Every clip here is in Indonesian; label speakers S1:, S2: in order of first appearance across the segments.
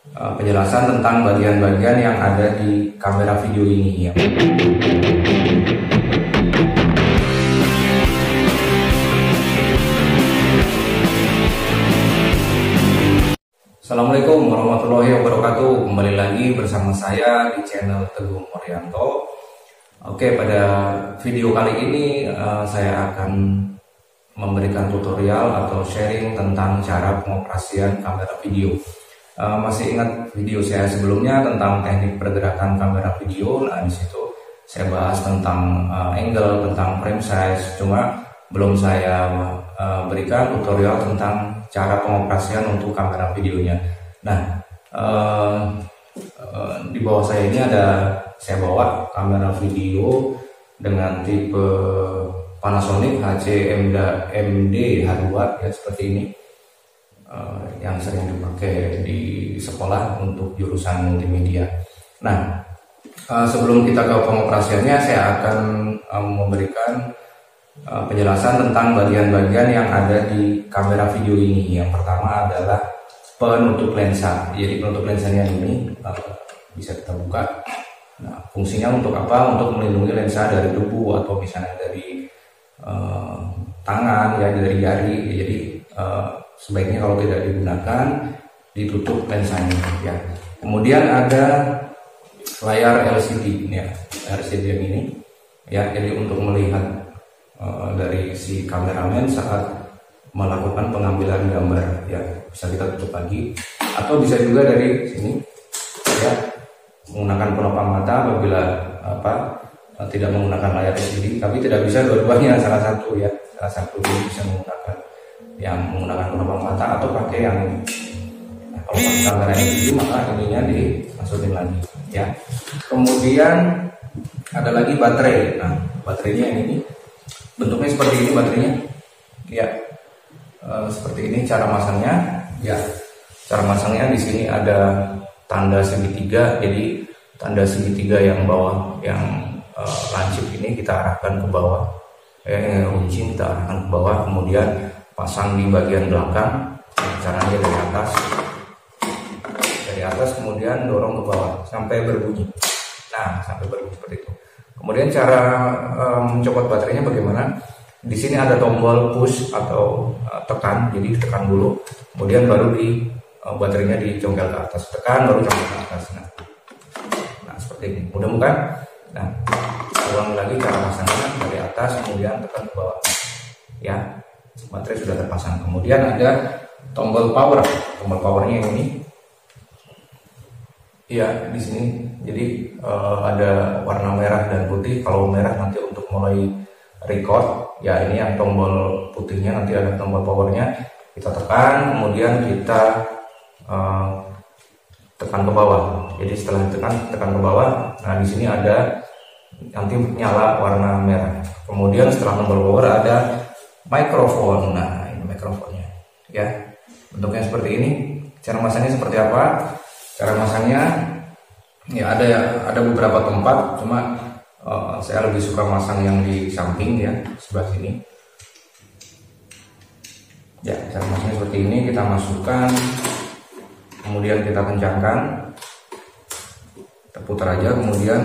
S1: penjelasan tentang bagian-bagian yang ada di kamera video ini ya. Assalamualaikum warahmatullahi wabarakatuh. Kembali lagi bersama saya di channel Teguh Morianto. Oke, pada video kali ini saya akan memberikan tutorial atau sharing tentang cara pengoperasian kamera video. Masih ingat video saya sebelumnya tentang teknik pergerakan kamera video? Nah, di situ saya bahas tentang angle, tentang frame size. Cuma belum saya berikan tutorial tentang cara pengoperasian untuk kamera videonya. Nah, di bawah saya ini saya bawa kamera video dengan tipe Panasonic HC-MD H2 ya, seperti ini, yang sering dipakai di sekolah untuk jurusan multimedia. Nah, sebelum kita ke pengoperasiannya, saya akan memberikan penjelasan tentang bagian-bagian yang ada di kamera video ini. Yang pertama adalah penutup lensa. Jadi penutup lensanya ini bisa kita buka. Nah, fungsinya untuk apa? Untuk melindungi lensa dari debu atau misalnya dari tangan ya, dari jari. Jadi sebaiknya kalau tidak digunakan, ditutup lensanya ya. Kemudian ada layar LCD ya, LCD yang ini ya. Jadi untuk melihat dari si kameramen saat melakukan pengambilan gambar ya, bisa kita tutup lagi, atau bisa juga dari sini ya, menggunakan penopang mata apabila tidak menggunakan layar LCD, tapi tidak bisa dua-duanya, salah satu bisa menggunakan yang menggunakan penopang mata atau pakai yang ini. Nah, kalau pakai kamera LCD maka ininya dimasukin lagi ya. Kemudian ada lagi baterai. Nah, baterainya yang ini bentuknya seperti ini baterainya ya, seperti ini cara masangnya ya. Cara masangnya di sini ada tanda segitiga. Jadi tanda segitiga yang bawah, yang lancip ini kita arahkan ke bawah ya, yang runcing kita arahkan ke bawah, kemudian pasang di bagian belakang. Caranya dari atas kemudian dorong ke bawah sampai berbunyi. Nah, sampai berbunyi seperti itu. Kemudian cara mencopot baterainya bagaimana? Di sini ada tombol push atau tekan, jadi tekan dulu, kemudian baru baterainya dicongkel ke atas, tekan baru congkel ke atas. Nah, seperti ini, mudah bukan? Nah, ulangi lagi cara pasangnya dari atas, kemudian tekan ke bawah. Ya, baterai sudah terpasang. Kemudian ada tombol power, tombol powernya yang ini. Iya, di sini jadi ada warna merah dan putih. Kalau merah nanti untuk mulai record ya, ini yang tombol putihnya nanti ada tombol powernya. Kita tekan, kemudian kita tekan ke bawah. Jadi setelah tekan ke bawah, nah di sini ada nanti nyala warna merah. Kemudian setelah tombol power ada mikrofon. Nah, ini mikrofonnya ya, bentuknya seperti ini. Cara masangnya seperti apa? Cara masangnya ya, ada beberapa tempat, cuma saya lebih suka masang yang di samping ya, sebelah sini. Ya, cara masangnya seperti ini. Kita masukkan, kemudian kita kencangkan, kita putar aja, kemudian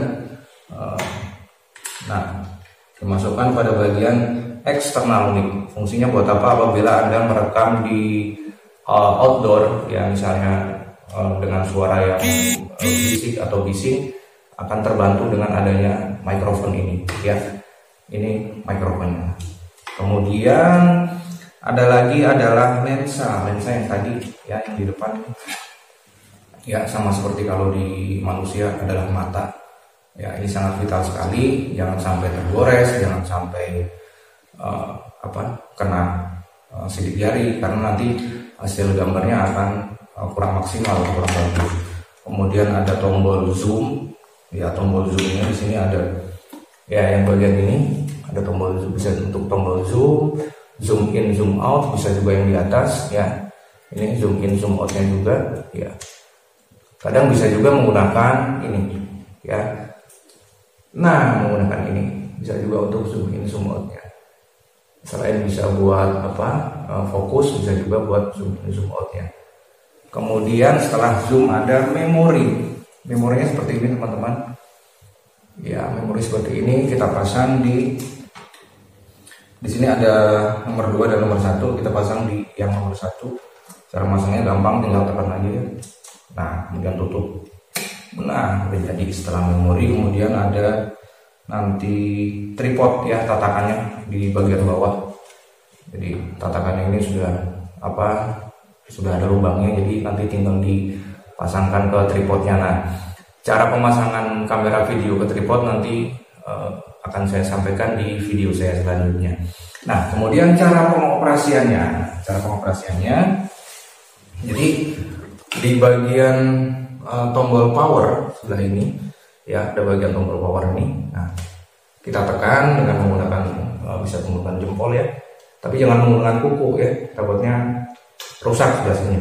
S1: nah, dimasukkan pada bagian eksternal mic. Fungsinya buat apa? Apabila Anda merekam di outdoor ya, misalnya dengan suara yang bisik atau bising, akan terbantu dengan adanya mikrofon ini ya. Ini mikrofonnya. Kemudian ada lagi adalah lensa yang tadi ya, yang di depan ya, sama seperti kalau di manusia adalah mata ya. Ini sangat vital sekali, jangan sampai tergores, jangan sampai kena sidik jari, karena nanti hasil gambarnya akan kurang maksimal, kurang bagus. Kemudian ada tombol zoom ya, tombol zoomnya di sini ada ya, yang bagian ini ada tombol zoom, bisa untuk tombol zoom, zoom in, zoom out, bisa juga yang di atas ya. Ini zoom in, zoom outnya juga ya. Kadang bisa juga menggunakan ini ya. Nah, menggunakan ini bisa juga untuk zoom in, zoom outnya. Selain bisa buat fokus, bisa juga buat zoom in, zoom outnya. Kemudian setelah zoom ada memori. Memorinya seperti ini teman-teman. Ya, memori seperti ini kita pasang di sini ada nomor 2 dan nomor 1, kita pasang di yang nomor 1. Cara masangnya gampang, tinggal tekan aja ya. Nah, kemudian tutup. Nah, udah jadi. Setelah memori kemudian ada nanti tripod ya, tatakannya di bagian bawah. Jadi tatakannya ini sudah ada lubangnya, jadi nanti tinggal dipasangkan ke tripodnya. Nah, cara pemasangan kamera video ke tripod nanti akan saya sampaikan di video saya selanjutnya. Nah, kemudian cara pengoperasiannya. Jadi di bagian tombol power sebelah ini ya, ada bagian tombol power ini. Nah, kita tekan dengan menggunakan bisa menggunakan jempol ya, tapi jangan menggunakan kuku ya, takutnya rusak sebelah sini.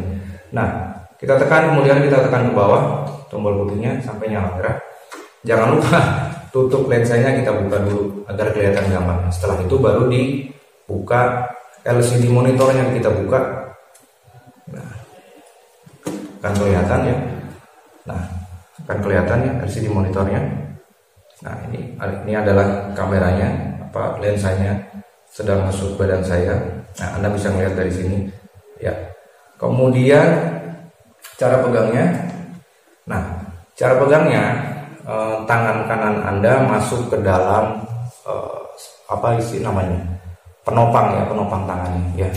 S1: Nah, kita tekan, kemudian kita tekan ke bawah tombol putihnya sampai nyala merah. Jangan lupa tutup lensanya, kita buka dulu agar kelihatan gambarnya. Setelah itu baru dibuka LCD monitornya, kita buka. Nah, akan kelihatan ya. Nah, akan kelihatan ya LCD monitornya. Nah, ini adalah kameranya, lensanya sedang masuk badan saya. Nah, Anda bisa melihat dari sini ya. Kemudian cara pegangnya. Nah, cara pegangnya, tangan kanan Anda masuk ke dalam penopang tangannya ya.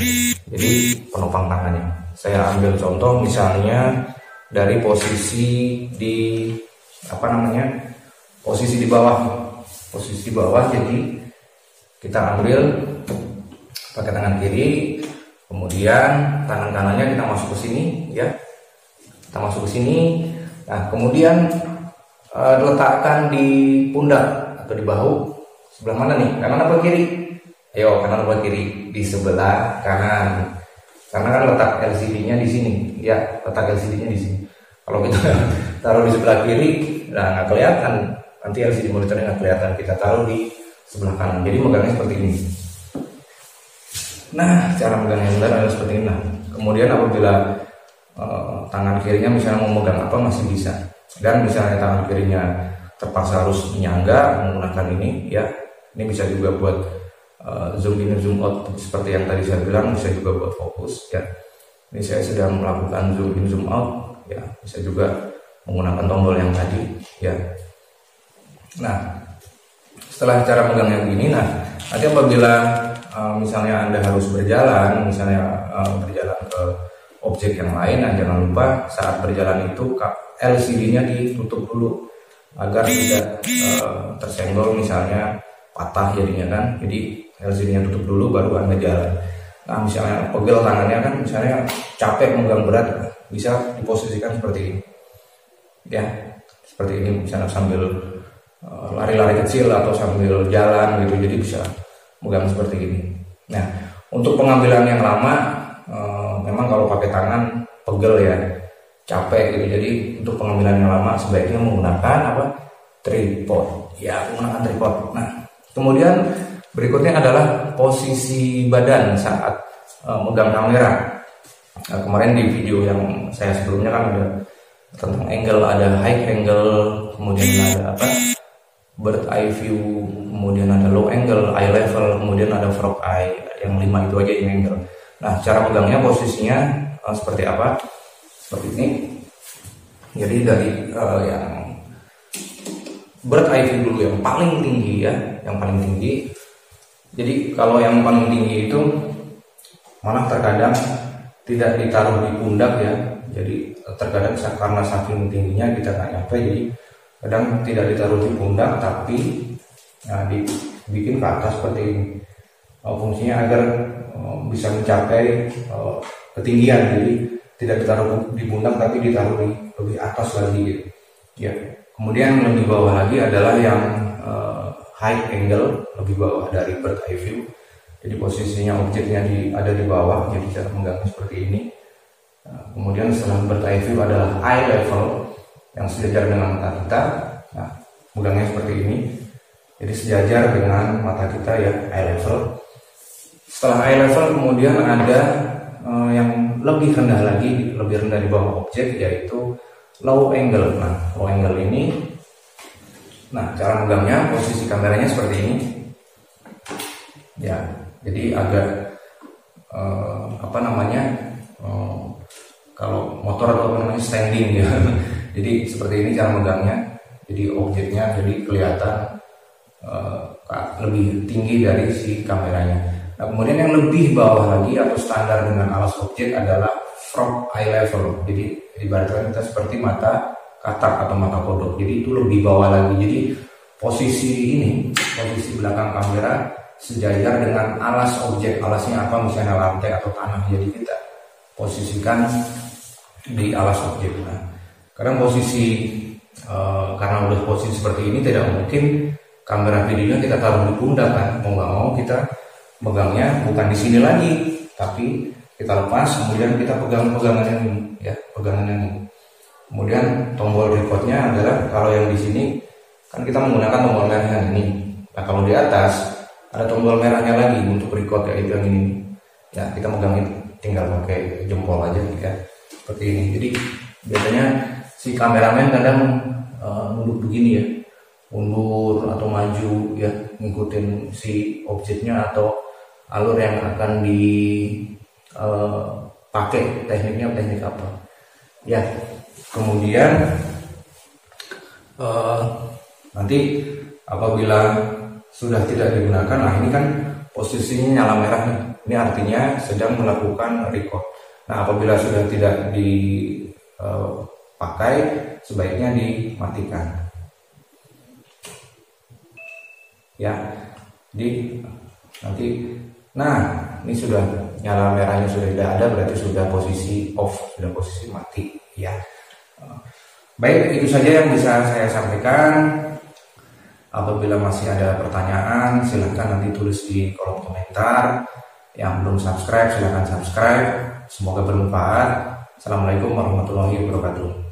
S1: Jadi penopang tangannya. Saya ambil contoh misalnya dari posisi di posisi di bawah. Jadi kita ambil pakai tangan kiri, kemudian tangan kanannya kita masuk ke sini ya. Kita masuk ke sini. Nah, kemudian letakkan di pundak atau di bahu. Sebelah mana nih? Kanan apa kiri? Ayo, kanan apa kiri? Di sebelah kanan. Karena kan letak LCD-nya di sini. Ya, letak LCD-nya di sini. Kalau kita taruh di sebelah kiri, nah nggak kelihatan. Nanti LCD monitornya nggak kelihatan. Kita taruh di sebelah kanan. Jadi megangnya seperti ini. Nah, cara megangnya benar adalah seperti ini. Nah, kemudian apabila tangan kirinya misalnya mau megang apa masih bisa. Dan misalnya tangan kirinya terpaksa harus menyangga menggunakan ini ya. Ini bisa juga buat zoom in zoom out seperti yang tadi saya bilang, bisa juga buat fokus ya. Ini saya sedang melakukan zoom in zoom out ya, bisa juga menggunakan tombol yang tadi ya. Nah, setelah cara megang yang begini, nah nanti apabila misalnya Anda harus berjalan, berjalan ke objek yang lain, nah jangan lupa saat berjalan itu LCD-nya ditutup dulu agar tidak tersenggol, misalnya patah jadinya kan. Jadi LCD-nya tutup dulu baru Anda jalan. Nah, misalnya pegel tangannya kan, misalnya capek megang berat, bisa diposisikan seperti ini ya, seperti ini, misalnya sambil lari-lari kecil atau sambil jalan gitu, jadi bisa megang seperti ini. Nah, untuk pengambilan yang lama memang kalau pakai tangan pegel ya, capek gitu. Jadi untuk pengambilan yang lama sebaiknya menggunakan tripod ya, menggunakan tripod. Nah, kemudian berikutnya adalah posisi badan saat megang kamera. Nah, kemarin di video yang saya sebelumnya kan ada tentang angle, ada high angle, kemudian ada bird eye view, kemudian ada low angle, eye level, kemudian ada frog eye. Yang 5 itu aja yang angle. Nah, cara megangnya posisinya seperti apa? Seperti ini. Jadi dari yang bird eye view dulu, yang paling tinggi ya, yang paling tinggi. Jadi kalau yang paling tinggi itu malah terkadang tidak ditaruh di pundak ya. Jadi terkadang karena saking tingginya kita nggak nyampe, jadi kadang tidak ditaruh di pundak tapi dibikin ke atas seperti ini. Fungsinya agar bisa mencapai ketinggian, jadi tidak ditaruh di pundak tapi ditaruh di lebih atas lagi gitu. Ya. Kemudian lebih bawah lagi adalah yang high angle, lebih bawah dari bird eye view. Jadi posisinya objeknya ada di bawah, jadi cara mengganggu seperti ini. Kemudian setelah bird eye view adalah eye level yang sejajar dengan mata kita. Nah, megangnya seperti ini. Jadi sejajar dengan mata kita ya, eye level. Setelah eye level kemudian ada yang lebih rendah lagi, lebih rendah di bawah objek, yaitu low angle. Nah, low angle ini, nah cara megangnya, posisi kameranya seperti ini ya, jadi agak apa namanya, kalau motor atau apa namanya, standing ya. Jadi seperti ini cara megangnya, jadi objeknya jadi kelihatan lebih tinggi dari si kameranya. Nah, kemudian yang lebih bawah lagi atau standar dengan alas objek adalah frog eye level. Jadi ibaratnya kita seperti mata katak atau mata kodok. Jadi itu lebih bawah lagi. Jadi posisi ini, posisi belakang kamera sejajar dengan alas objek. Alasnya apa? Misalnya lantai atau tanah. Jadi kita posisikan di alas objek. Nah, kadang posisi karena udah posisi seperti ini, tidak mungkin kamera videonya kita taruh di pundak kan. Mau nggak mau kita megangnya bukan di sini lagi, tapi kita lepas, kemudian kita pegang pegangan yang ini, ya, pegangan yang ini. Kemudian tombol recordnya adalah, kalau yang di sini kan kita menggunakan tombol merah yang ini. Nah, kalau di atas ada tombol merahnya lagi untuk record, yaitu yang ini. Ya, kita megangin tinggal pakai jempol aja ya, seperti ini. Jadi biasanya si kameramen kadang nunduk begini ya, mundur atau maju ya, ngikutin si objeknya atau alur yang akan dipakai, tekniknya teknik apa ya. Kemudian nanti apabila sudah tidak digunakan, nah ini kan posisinya nyala merah nih, ini artinya sedang melakukan record. Nah, apabila sudah tidak dipakai, sebaiknya dimatikan ya. Jadi nanti, nah ini sudah nyala merahnya sudah tidak ada, berarti sudah posisi off, sudah posisi mati ya. Baik, itu saja yang bisa saya sampaikan. Apabila masih ada pertanyaan, silahkan nanti tulis di kolom komentar. Yang belum subscribe, silahkan subscribe. Semoga bermanfaat. Assalamualaikum warahmatullahi wabarakatuh.